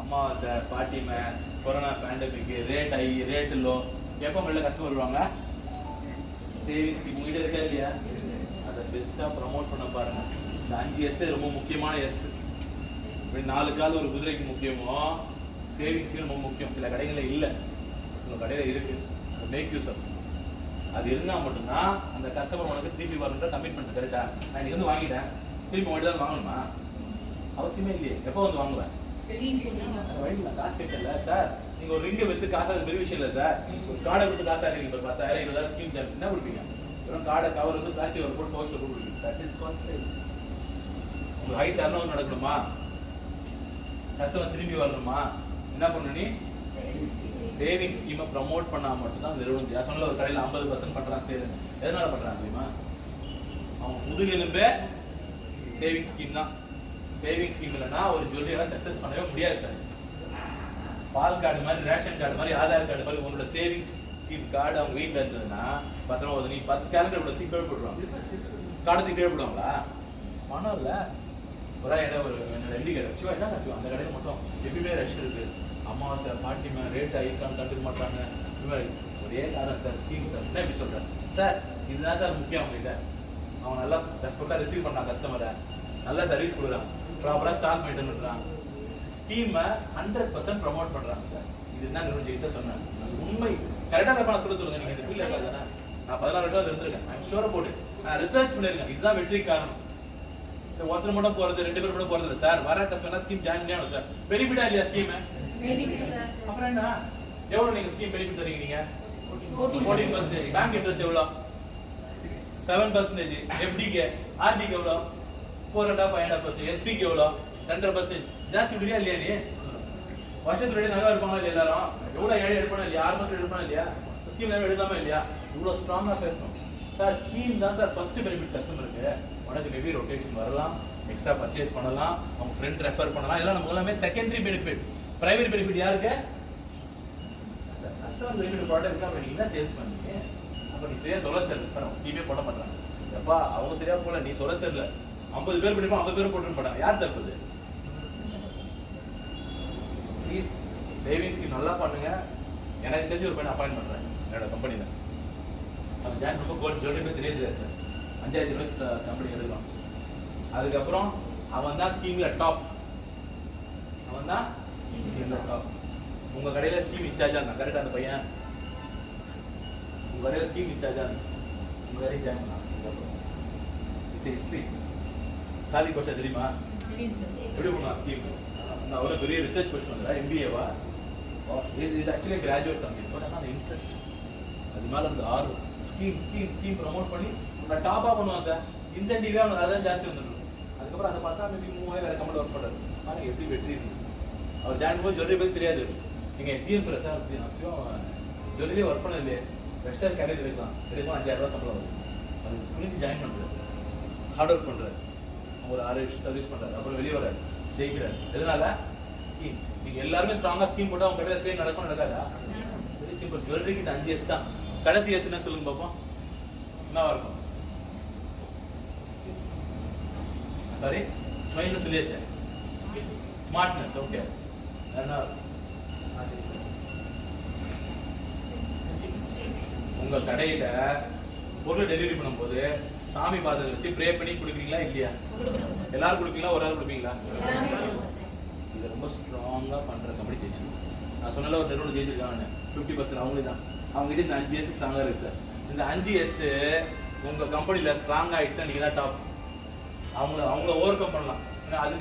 அமாவாசை, பாட்டிமை, corona pandemic, rate high, rate low, எப்போ உங்கள கஸ்டமர் வருவாங்க? சேவிங்ஸ் ஸ்கீம் உங்ககிட்ட இருக்கா இல்லையா? அதை பெஸ்ட்டாக ப்ரமோட் பண்ண பாருங்க. இந்த 5S ரொம்ப முக்கியமான எஸ். இப்படி 4 கால் ஒரு குதிரைக்கு முக்கியமோ சேவிங்ஸ் ரொம்ப முக்கியம். சில கடைகளில் இல்லை, உங்கள் கடையில் இருக்கு. மேக் யூஸ் ஆஃப் அது இருந்தால் மட்டும்தான் அந்த கஸ்டமர் உனக்கு திருப்பி வரணுன்ற கமிட்மெண்ட். கரெக்டா? நான் இன்னைக்கு வந்து வாங்கிட்டேன், திருப்பி உங்கள்கிட்ட தான் வாங்கணுமா? அவசியமே இல்லையே. எப்போ வந்து வாங்குவேன்? காசு கேட்கல சார். நீங்க ஒரு ரிங்கை வித்து காசு பெரிய விஷயம் இல்லை சார். ஒரு கார்டை விட்டு காசா இருக்கீங்க. 10,000 20,000 ஸ்கீம் என்ன கொடுப்பீங்க? வெறும் கார்டை கவர் வந்து பிளாஸ்டிக் கவர் போட்டு போஸ்டர் கொடுப்பீங்க. That is concept. உங்க ஹைட் டர்ன் நடக்கணுமா? கஸ்டமர் திரும்பி வரணுமா? என்ன பண்ணணும்? நீ சேவிங் ஸ்கீமை ப்ரமோட் பண்ணா மட்டும்தான் நிறுவனம். சொன்ன ஒரு கடையில் 50% பண்றான் சேல். எதனால பண்றாங்க தெரியுமா? அவன் முதுகெலும்பே சேவிங் ஸ்கீம் தான். சேவிங் ஸ்கீம் இல்லைன்னா ஒரு ஜுவல்லரியெல்லாம் சக்ஸஸ் பண்ணவே முடியாது சார். பால் கார்டு மாதிரி, ரேஷன் கார்டு மாதிரி, ஆதார் கார்டு மாதிரி உங்களோட சேவிங்ஸ் ஸ்கீம் கார்டு அவங்க வீட்டில் இருந்ததுன்னா பத்திரமா நீ 10 கேலண்டர் இவ்வளோ தீ கேள்விப்படுவாங்க. கார்டு தீ கேள்விப்படுவாங்களா? பணம் இல்லை. ஒரு இடம் ஒரு என்னோட எம்டி கடை வச்சுவா, என்ன கட்சிவா அந்த கடையில் மட்டும் எப்பயுமே ரஷ் இருக்கு. அமாவாசை, பாட்டிமை, ரேட் ஐக்கான் கண்டுக்க மாட்டாங்க. இது மாதிரி ஒரே காரணம் சார், ஸ்கீம் சார். என்ன எப்படி சொல்கிறேன் சார்? இதுதான் சார் முக்கியம். அவங்ககிட்ட அவன் நல்லா ரெஸ்பெக்டாக ரிசீவ் பண்ணான் கஸ்டமரை, நல்லா சர்வீஸ் கொடுக்குறான், ப்ராப்பராக ஸ்டாக் மெயின்டைன் பண்ணுறான், ஸ்கீமை 100% ப்ரமோட் பண்ணுறாங்க சார். இதுதான் நிறுவனம் ஜெயிச்சா சொன்னேன். அது உண்மை. கரெக்டாக தப்பா நான் சொல்லுங்க. நீங்கள் இந்த ஃபீல்டில் பார்த்தானே நான் 16 வருஷம் இருந்திருக்கேன். ஐம் ஷூர் போட்டு நான் ரிசர்ச் பண்ணியிருக்கேன். இதுதான் வெற்றி காரணம். ஒருத்தர் மட்டும் போகிறது, 2 பேர் மட்டும் போகிறது இல்லை சார். வர கஸ்டமர் ஸ்கீம் ஜாயின் பண்ணியாலும் சார் பெனிஃபிட்டா இல்லையா ஸ்கீம்? அப்புறம் என்ன எவ்வளோ நீங்கள் ஸ்கீம் பெனிஃபிட் தரீங்க? நீங்கள் 14%. பேங்க் இன்ட்ரெஸ்ட் எவ்வளோ? 7%. எஃப்டிக்கு ஆர்டிக்கு எவ்வளோ? 4.5 5.5%. எஸ்பிக்கு எவ்வளோ? 2.5%. ஜாஸ்தி விடுறியா இல்லையா? நீ வருஷத்துல நகை எடுப்பாங்களா இல்லையா? எல்லாரும் எவ்வளோ ஏழை எடுப்பானா இல்லையா? 6 மாதம் எடுப்பானா இல்லையா? ஸ்கீம் எடுக்காம இல்லையா? இவ்வளோ ஸ்ட்ராங்காக பேசணும் சார். ஸ்கீம் தான் சார் ஃபர்ஸ்ட் பெனிஃபிட் கஸ்டமருக்கு. உனக்கு மேபி ரொட்டேஷன் வரலாம், எக்ஸ்ட்ரா பர்ச்சேஸ் பண்ணலாம், அவங்க ஃப்ரெண்ட் ரெஃபர் பண்ணலாம். இதெல்லாம் நமக்கு எல்லாமே செகண்டரி பெனிஃபிட். பிரைமரி பெனிஃபிட் யாருக்கு? கஸ்டமர் பெனிஃபிட் ப்ராடக்ட் தான். நீங்க என்ன சேல்ஸ் பண்ணீங்க? அப்போ நீ சரியா சொல்ல தெரியல சார். அவங்க ஸ்கீமே போட மாட்டாங்க. எப்பா அவங்க சரியா போல, நீ சொல்ல தெரியல. 50 பேர் பண்ணிப்போம், 50 பேர் போட்டு மாட்டாங்க. யார் தப்புது? ப்ளீஸ் சேவிங் ஸ்கீம் நல்லா பண்ணுங்க. எனக்கு தெரிஞ்ச ஒரு பையன் அப்பாயின்ட் பண்றேன் என்னோட கம்பெனியில். அவன் ஜாயின் ரொம்ப கோல்டு ஜுவல்லரி தெரியாது சார். 5000 ரூபாய் கம்பெனி எடுக்கலாம். அதுக்கப்புறம் அவன் தான் ஸ்கீம்ல டாப். அவன் தான் ஸ்கீம்ல டாப். உங்க கடையில ஸ்கீம் இன்சார்ஜா இருந்தான். கரெக்டா? அந்த பையன் உங்க கடையில ஸ்கீம் இன்சார்ஜா இருந்தான். உங்க கடையில் ஜாயின் பண்ணான். It's history. சாதி கோஷா தெரியுமா? எப்படி பண்ணலாம் ஸ்கீம்? நான் அவ்வளோ பெரிய ரிசர்ச் கொஸ்டின் வந்தா எம்பிஏவா? இது ஆக்சுவலி கிராஜுவேட் சம்திங். பட் ஆனால் அந்த இன்ட்ரெஸ்ட் அது மேலே அந்த ஆர்வம். ஸ்கீம் ஸ்கீம் ஸ்கீம் ப்ரமோட் பண்ணி நான் டாப்பாக பண்ணுவான் சார். இன்சென்டிவே அவனுக்கு அதான் ஜாஸ்தி வந்துடும். அதுக்கப்புறம் அதை பார்த்தா மேபி 3000 வேறு கம்பெனி ஒர்க் பண்ணுறாரு. ஆனால் எப்படி வெற்றி இருக்கு. அவர் ஜாயின் போது ஜுவல்லரி பற்றி தெரியாது. நீங்கள் எஜிஎம் சொல்ல சார் மேக்ஸிமம் ஜுவல்லரியே ஒர்க் பண்ண இல்லையே. ஃப்ரெஷர் கேரியர் எடுக்கலாம். 5000 ரூபா சம்பளம் வரும். அது புரிஞ்சு ஜாயின் பண்ணுறது, ஹார்ட் ஒர்க் பண்ணுறாரு, ஒரு 6 வருஷம் சர்வீஸ் பண்ணுறாரு, அப்புறம் வெளியே வராரு, ஜெயிக்கிறாரு. எதனால? ஸ்கீம். நீங்கள் எல்லாருமே ஸ்ட்ராங்காக ஸ்கீம் போட்டால் அவங்க கடையில் சேல் நடக்கும் நடக்காதா? Very simple. ஜுவல்லரிக்கு இது 5S தான். கடைசி எஸ் என்ன சொல்லுங்க பார்ப்போம். என்னவா இருக்கும்? சாரி, ஸ்மைல்னு சொல்லியாச்சே. ஸ்மார்ட்னஸ். ஓகே. என்ன உங்க கடையில பொருள் டெலிவரி பண்ணும்போது சாமி பாதத்தை வச்சு ப்ரே பண்ணி கொடுக்குறீங்களா இல்லையா? எல்லாரும் கொடுப்பீங்களா? ஒரு ஆள் கொடுப்பீங்களா? இதை ரொம்ப ஸ்ட்ராங்கா பண்ற கம்பெனி ஜெயிச்சு. நான் சொன்னால ஒரு நிறுவனம் ஜெயிச்சிருக்காங்க. 50% அவங்களே தான். அவங்க கிட்ட இந்த 5S ஸ்ட்ராங்கா இருக்கு சார். இந்த 5S உங்க கம்பெனில ஸ்ட்ராங் ஆயிடுச்சுன்னா நீங்க தான் டாப். அவங்க ஓவர் கம் பண்ணலாம். அது